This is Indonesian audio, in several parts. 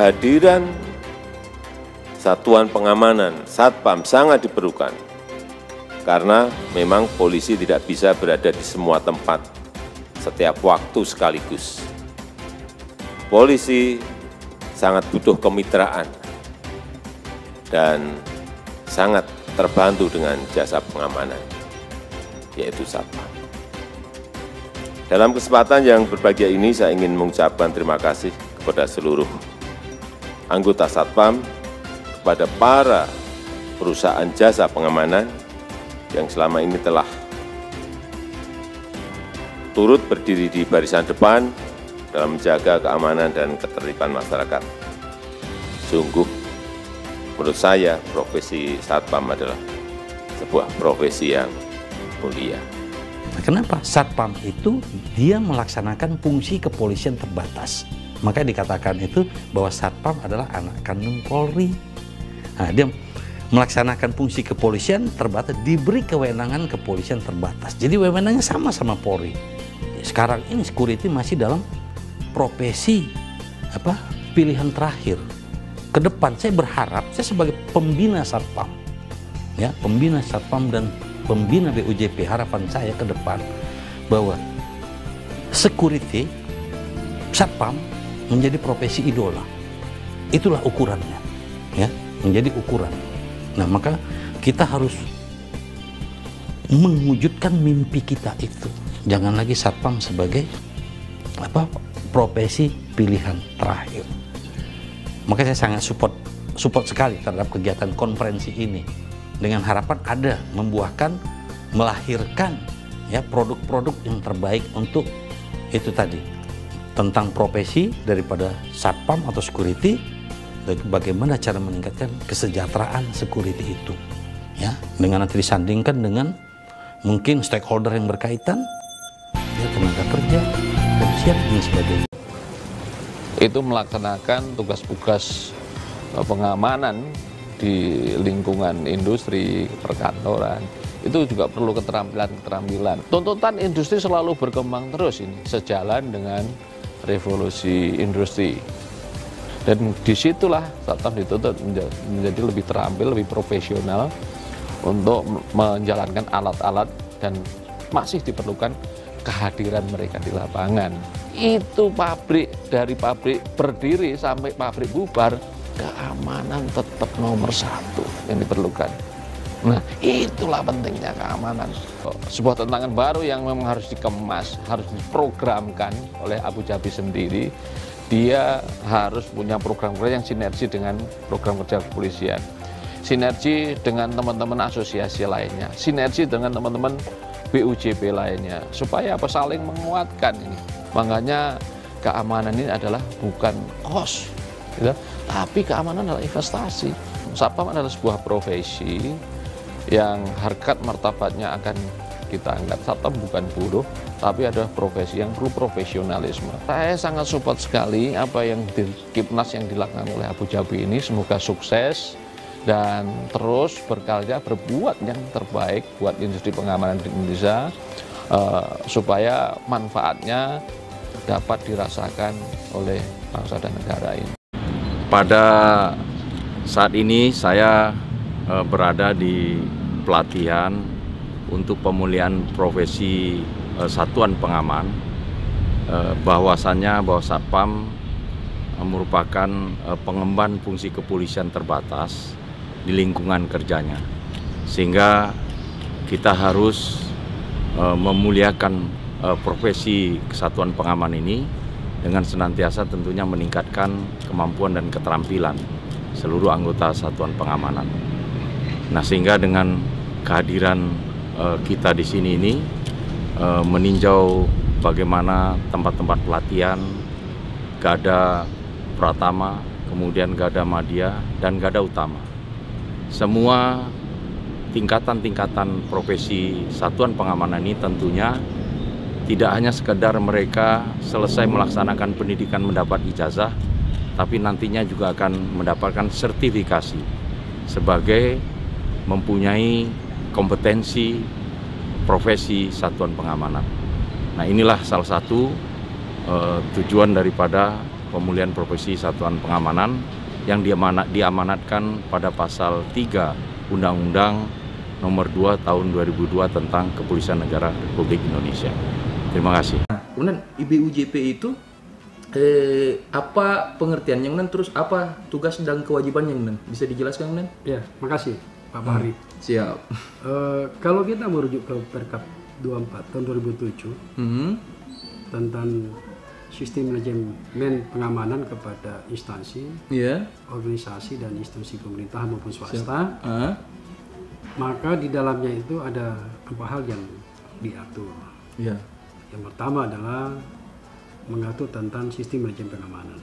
kehadiran Satuan Pengamanan Satpam sangat diperlukan, karena memang polisi tidak bisa berada di semua tempat setiap waktu sekaligus. Polisi sangat butuh kemitraan dan sangat terbantu dengan jasa pengamanan, yaitu Satpam. Dalam kesempatan yang berbahagia ini, saya ingin mengucapkan terima kasih kepada seluruh anggota Satpam, kepada para perusahaan jasa pengamanan yang selama ini telah turut berdiri di barisan depan dalam menjaga keamanan dan ketertiban masyarakat. Sungguh, menurut saya, profesi Satpam adalah sebuah profesi yang mulia. Kenapa? Satpam itu dia melaksanakan fungsi kepolisian terbatas. Makanya dikatakan itu bahwa Satpam adalah anak kandung Polri. Nah, dia melaksanakan fungsi kepolisian terbatas, diberi kewenangan kepolisian terbatas. Jadi wewenangnya sama Polri. Sekarang ini security masih dalam profesi pilihan terakhir. Ke depan saya berharap, saya sebagai pembina Satpam, ya, pembina Satpam dan pembina BUJP, harapan saya ke depan bahwa security Satpam menjadi profesi idola. Itulah ukurannya, ya, menjadi ukuran. Nah, maka kita harus mewujudkan mimpi kita itu. Jangan lagi Satpam sebagai profesi pilihan terakhir. Maka saya sangat support sekali terhadap kegiatan konferensi ini, dengan harapan ada melahirkan ya produk-produk yang terbaik untuk itu tadi, tentang profesi daripada Satpam atau security, dan bagaimana cara meningkatkan kesejahteraan security itu, ya, dengan nanti disandingkan dengan mungkin stakeholder yang berkaitan, ya, tenaga kerja, dan sebagainya. Itu melaksanakan tugas-tugas pengamanan di lingkungan industri, perkantoran, itu juga perlu keterampilan. Tuntutan industri selalu berkembang terus ini, sejalan dengan revolusi industri. Dan disitulah Satpam dituntut menjadi lebih terampil, lebih profesional untuk menjalankan alat-alat, dan masih diperlukan kehadiran mereka di lapangan. Itu dari pabrik berdiri sampai pabrik bubar, keamanan tetap nomor satu yang diperlukan. Nah, itulah pentingnya keamanan. Sebuah tantangan baru yang memang harus dikemas, harus diprogramkan oleh Abu Dhabi sendiri. Dia harus punya program kerja yang sinergi dengan program kerja kepolisian, sinergi dengan teman-teman asosiasi lainnya, sinergi dengan teman-teman BUJP lainnya, supaya saling menguatkan ini. Makanya keamanan ini adalah bukan kos, gitu, tapi keamanan adalah investasi. Satpam adalah sebuah profesi yang harkat martabatnya akan kita angkat. Satpam bukan buruh, tapi ada profesi yang perlu profesionalisme. Saya sangat support sekali apa yang di Kipnas yang dilakukan oleh Abu Dhabi ini. Semoga sukses dan terus berkarya, berbuat yang terbaik buat industri pengamanan di Indonesia, supaya manfaatnya dapat dirasakan oleh bangsa dan negara ini. Pada saat ini saya berada di pelatihan untuk pemulihan profesi satuan pengaman, bahwasannya bahwa Satpam merupakan pengemban fungsi kepolisian terbatas di lingkungan kerjanya, sehingga kita harus memuliakan profesi kesatuan pengaman ini dengan senantiasa tentunya meningkatkan kemampuan dan keterampilan seluruh anggota satuan pengamanan. Nah, sehingga dengan kehadiran kita di sini ini meninjau bagaimana tempat-tempat pelatihan Gada Pratama, kemudian Gada Madya, dan Gada Utama. Semua tingkatan-tingkatan profesi satuan pengamanan ini tentunya tidak hanya sekedar mereka selesai melaksanakan pendidikan mendapat ijazah, tapi nantinya juga akan mendapatkan sertifikasi sebagai mempunyai kompetensi profesi satuan pengamanan. Nah, inilah salah satu tujuan daripada pemulihan profesi satuan pengamanan yang diamanatkan pada pasal 3 Undang-Undang Nomor 2 Tahun 2002 tentang Kepolisian Negara Republik Indonesia. Terima kasih. Kemudian IBUJP itu apa pengertiannya, kemudian terus apa tugas dan kewajibannya, kemudian bisa dijelaskan, kemudian? Ya, makasih Pak Fahri. Siap. Kalau kita merujuk ke Perkap 24 tahun 2007 tentang sistem manajemen pengamanan kepada instansi, organisasi dan institusi pemerintahan maupun swasta, maka di dalamnya itu ada 4 hal yang diatur. Yang pertama adalah mengatur tentang sistem manajemen pengamanan.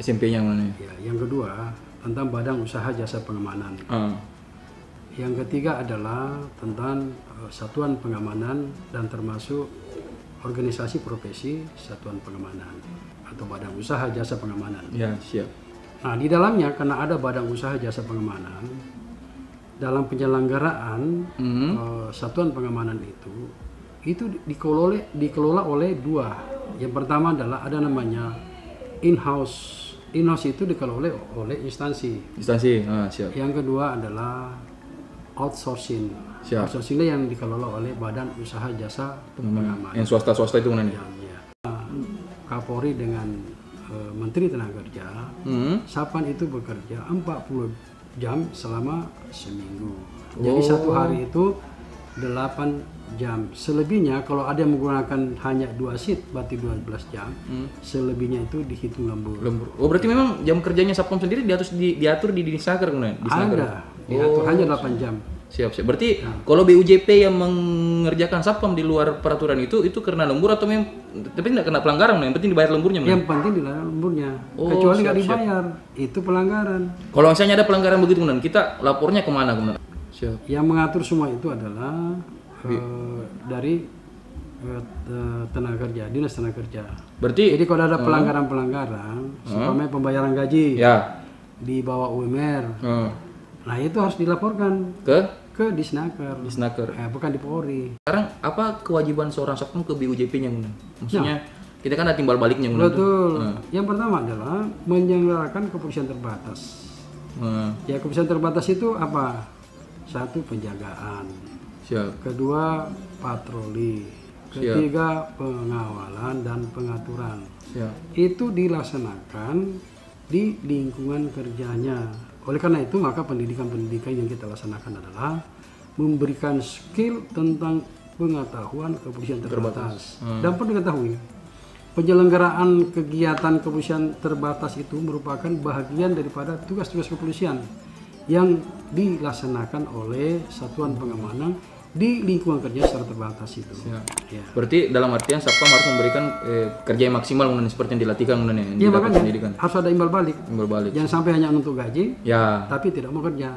SMP-nya mana? Ya, yang kedua tentang badan usaha jasa pengamanan. Yang ketiga adalah tentang satuan pengamanan dan termasuk organisasi profesi satuan pengamanan atau badan usaha jasa pengamanan. Ya, siap. Nah, di dalamnya karena ada badan usaha jasa pengamanan, dalam penyelenggaraan satuan pengamanan itu dikelola oleh 2. Yang pertama adalah ada namanya in-house. In-house itu dikelola oleh instansi. Siap. Yang kedua adalah outsourcing. Siap. Outsourcing yang dikelola oleh badan usaha jasa pengamanan. Yang swasta itu mana nih? Kapolri dengan Menteri Tenaga Kerja, Satpam itu bekerja 40 jam selama seminggu. Jadi satu hari itu 8 jam. Selebihnya kalau ada yang menggunakan hanya 2 shift berarti 12 jam. Selebihnya itu dihitung lembur. Oh, berarti memang jam kerjanya Satpam sendiri diatur di Disnaker, kemudian? Ada. Diatur hanya 8 jam. Siap. Berarti kalau BUJP yang mengerjakan Satpam di luar peraturan itu karena lembur atau memang tapi tidak kena pelanggaran, yang penting dibayar lemburnya? Yang penting dibayar lemburnya. Kecuali nggak dibayar, itu pelanggaran. Kalau misalnya ada pelanggaran begitu, kemudian kita lapornya kemana, kemudian? Siap. Yang mengatur semua itu adalah dari tenaga kerja, dinas tenaga kerja. Berarti jadi kalau ada pelanggaran-pelanggaran, umpamanya pembayaran gaji di bawah UMR, nah itu harus dilaporkan ke Disnaker, bukan di Polri. Sekarang apa kewajiban seorang Satpam ke BUJP-nya? Maksudnya kita kan ada timbal baliknya. Betul. Yang pertama adalah menyelenggarakan kepolisian terbatas. Ya, kepolisian terbatas itu apa? 1, penjagaan. Siap. Kedua, patroli. Ketiga, pengawalan dan pengaturan. Siap. Itu dilaksanakan di lingkungan kerjanya. Oleh karena itu, maka pendidikan-pendidikan yang kita laksanakan adalah memberikan skill tentang pengetahuan kepolisian terbatas. Dan perlu diketahui, penyelenggaraan kegiatan kepolisian terbatas itu merupakan bagian daripada tugas-tugas kepolisian yang dilaksanakan oleh satuan pengamanan di lingkungan kerja secara terbatas itu. Ya. Berarti dalam artian Satpam harus memberikan kerja yang maksimal seperti yang dilatihkan makanya pendidikan. Harus ada imbal balik. Jangan sampai hanya untuk gaji, tapi tidak mau kerja.